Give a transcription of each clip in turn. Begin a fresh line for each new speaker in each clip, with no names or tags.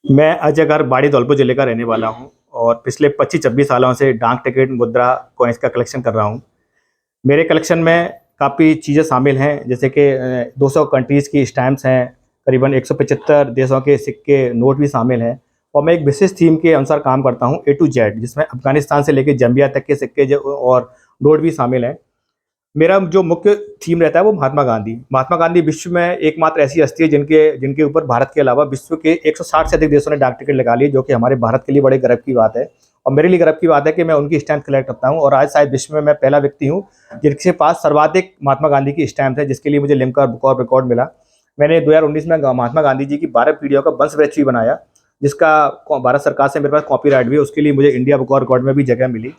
मैं अजयगढ़ बाड़ी धौलपुर ज़िले का रहने वाला हूँ और पिछले 25-26 सालों से डाक टिकट, मुद्रा, कॉइन्स का कलेक्शन कर रहा हूँ। मेरे कलेक्शन में काफ़ी चीज़ें शामिल हैं, जैसे कि 200 कंट्रीज़ की स्टैम्प्स हैं, करीबन 175 देशों के सिक्के, नोट भी शामिल हैं और मैं एक विशेष थीम के अनुसार काम करता हूँ, ए टू जेड, जिसमें अफ़गानिस्तान से लेके ज़ाम्बिया तक के सिक्के जो और नोट भी शामिल हैं। मेरा जो मुख्य थीम रहता है वो महात्मा गांधी। महात्मा गांधी विश्व में एकमात्र ऐसी हस्ती है जिनके जिनके ऊपर भारत के अलावा विश्व के 160 से अधिक देशों ने डाक टिकट लगा लिए, जो कि हमारे भारत के लिए बड़े गर्व की बात है। और मेरे लिए गर्व की बात है कि मैं उनकी स्टैम्प कलेक्ट करता हूँ और आज शायद विश्व में मैं पहला व्यक्ति हूँ जिसके पास सर्वाधिक महात्मा गांधी की स्टैम्प है, जिसके लिए मुझे लिम्का बुक ऑफ रिकॉर्ड मिला। मैंने 2019 में महात्मा गांधी जी की 12 पीढ़ियों का वंश वृक्ष भी बनाया, जिसका भारत सरकार से मेरे पास कॉपीराइट भी है। उसके लिए मुझे इंडिया बुक ऑफ रिकॉर्ड में भी जगह मिली।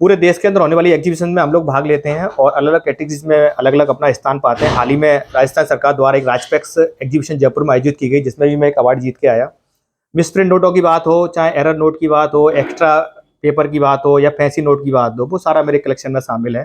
पूरे देश के अंदर होने वाली एग्जीबिशन में हम लोग भाग लेते हैं और अलग अलग कैटेगरीज में अलग अलग अपना स्थान पाते हैं। हाल ही में राजस्थान सरकार द्वारा एक राजपैक्स एग्जीबिशन जयपुर में आयोजित की गई, जिसमें भी मैं एक अवार्ड जीत के आया। मिसप्रिंट नोटों की बात हो, चाहे एरर नोट की बात हो, एक्स्ट्रा पेपर की बात हो या फैंसी नोट की बात हो, वो सारा मेरे कलेक्शन में शामिल है।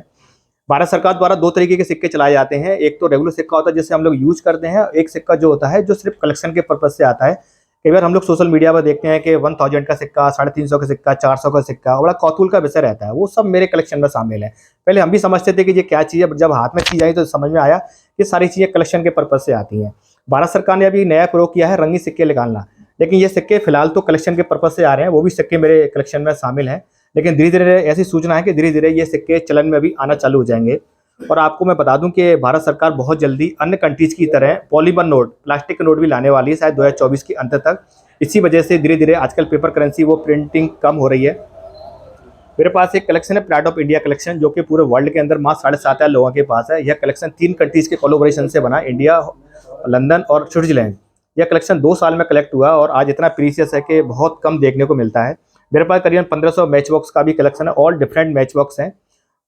भारत सरकार द्वारा दो तरीके के सिक्के चलाए जाते हैं। एक तो रेगुलर सिक्का होता है जिसे हम लोग यूज करते हैं, एक सिक्का जो होता है जो सिर्फ कलेक्शन के पर्पज से आता है। कई बार हम लोग सोशल मीडिया पर देखते हैं कि 1000 का सिक्का, 350 का सिक्का, 400 का सिक्का, बड़ा कौतूहल का विषय रहता है। वो सब मेरे कलेक्शन में शामिल है। पहले हम भी समझते थे कि ये क्या चीज़ है, जब हाथ में चीज़ आई तो समझ में आया कि सारी चीज़ें कलेक्शन के पर्पज से आती हैं। भारत सरकार ने अभी नया प्रयोग किया है रंगीन सिक्के निकालना, लेकिन ये सिक्के फिलहाल तो कलेक्शन के पर्पज से आ रहे हैं। वो भी सिक्के मेरे कलेक्शन में शामिल हैं, लेकिन धीरे धीरे ऐसी सूचना है कि धीरे धीरे ये सिक्के चलन में भी आना चालू हो जाएंगे। और आपको मैं बता दूं कि भारत सरकार बहुत जल्दी अन्य कंट्रीज की तरह पॉलीमर नोट, प्लास्टिक के नोट भी लाने वाली है, शायद 2024 के अंत तक। इसी वजह से धीरे धीरे आजकल पेपर करेंसी वो प्रिंटिंग कम हो रही है। मेरे पास एक कलेक्शन है प्राइड ऑफ इंडिया कलेक्शन, जो कि पूरे वर्ल्ड के अंदर मात्र 7,500 लोगों के पास है। यह कलेक्शन 3 कंट्रीज के कोलोब्रेशन से बना, इंडिया, लंदन और स्विट्जरलैंड। यह कलेक्शन 2 साल में कलेक्ट हुआ और आज इतना प्रीसियस है कि बहुत कम देखने को मिलता है। मेरे पास करीबन 1500 मैच बॉक्स का भी कलेक्शन है, ऑल डिफरेंट मैच बॉक्स हैं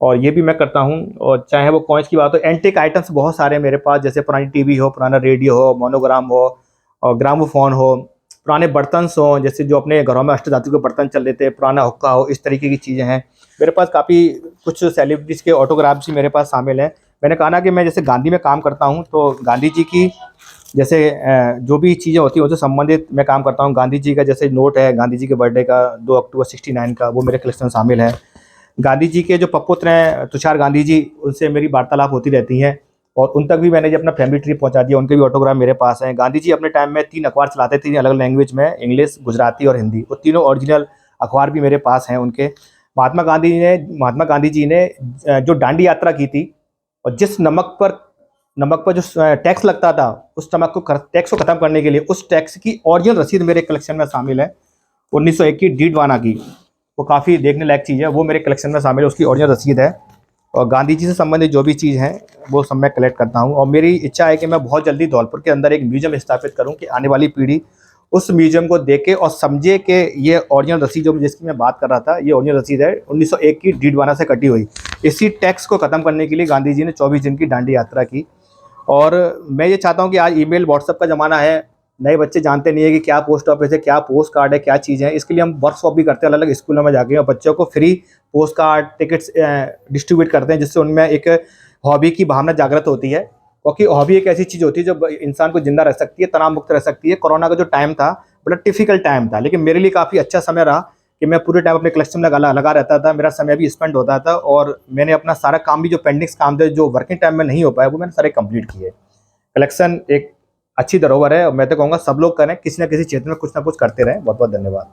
और ये भी मैं करता हूँ। और चाहे वो कॉइन्स की बात हो, एंटिक आइटम्स बहुत सारे हैं मेरे पास, जैसे पुरानी टीवी हो, पुराना रेडियो हो, मोनोग्राम हो और ग्रामोफोन हो, पुराने बर्तन हों, जैसे जो अपने घरों में अष्टधातु के बर्तन चल रहे थे, पुराना हुक्का हो, इस तरीके की चीज़ें हैं। मेरे पास काफ़ी कुछ सेलिब्रिटीज़ के ऑटोग्राफ्स भी मेरे पास शामिल हैं। मैंने कहा ना कि मैं जैसे गांधी में काम करता हूँ, तो गांधी जी की जैसे जो भी चीज़ें होती हैं उससे संबंधित मैं काम करता हूँ। गांधी जी का जैसे नोट है, गांधी जी के बर्थडे का 2 अक्टूबर 69 का, वो मेरे कलेक्शन में शामिल है। गांधी जी के जो पपुत्र हैं तुषार गांधी जी, उनसे मेरी वार्तालाप होती रहती हैं और उन तक भी मैंने जो अपना फैमिली ट्री पहुंचा दिया, उनके भी ऑटोग्राफ मेरे पास हैं। गांधी जी अपने टाइम में 3 अखबार चलाते थे, 3 अलग लैंग्वेज में, इंग्लिश, गुजराती और हिंदी। वो तीनों ओरिजिनल अखबार भी मेरे पास हैं उनके। महात्मा गांधी जी ने जो दांडी यात्रा की थी और जिस नमक पर जो टैक्स लगता था, उस टैक्स को खत्म करने के लिए उस टैक्स की ओरिजिनल रसीद मेरे कलेक्शन में शामिल है। 1901 की डीडवाना की, वो काफ़ी देखने लायक चीज़ है, वो मेरे कलेक्शन में शामिल है, उसकी ओरिजिनल रसीद है। और गांधी जी से संबंधित जो भी चीज़ है वो सब मैं कलेक्ट करता हूँ और मेरी इच्छा है कि मैं बहुत जल्दी धौलपुर के अंदर एक म्यूजियम स्थापित करूँ कि आने वाली पीढ़ी उस म्यूजियम को देखे और समझे कि ये ओरिजिनल रसीद जो जिसकी मैं बात कर रहा था, ये ओरिजिनल रसीद है 1901 की डीडवाना से कटी हुई। इसी टैक्स को ख़त्म करने के लिए गांधी जी ने 24 दिन की दांडी यात्रा की। और मैं ये चाहता हूँ कि आज ईमेल, व्हाट्सएप का ज़माना है, नए बच्चे जानते नहीं है कि क्या पोस्ट ऑफिस है, क्या पोस्ट कार्ड है, क्या चीज़ें हैं। इसके लिए हम वर्कशॉप भी करते हैं अलग अलग स्कूलों में जाके और बच्चों को free post card, tickets distribute करते हैं, जिससे उनमें एक हॉबी की भावना जागृत होती है। क्योंकि हॉबी एक ऐसी चीज़ होती है जो इंसान को जिंदा रख सकती है, तनाव मुक्त रह सकती है। कोरोना का जो टाइम था बड़ा डिफिकल्ट टाइम था, लेकिन मेरे लिए काफ़ी अच्छा समय रहा कि मैं पूरे टाइम अपने कलेक्शन में लगा रहता था, मेरा समय भी स्पेंड होता था और मैंने अपना सारा काम भी, जो पेंडिंग्स काम थे जो वर्किंग टाइम में नहीं हो पाया, वो मैंने सारे कंप्लीट किए। कलेक्शन एक अच्छी धरोहर है और मैं तो कहूँगा सब लोग करें, किसी न किसी क्षेत्र में कुछ ना कुछ करते रहें। बहुत बहुत धन्यवाद।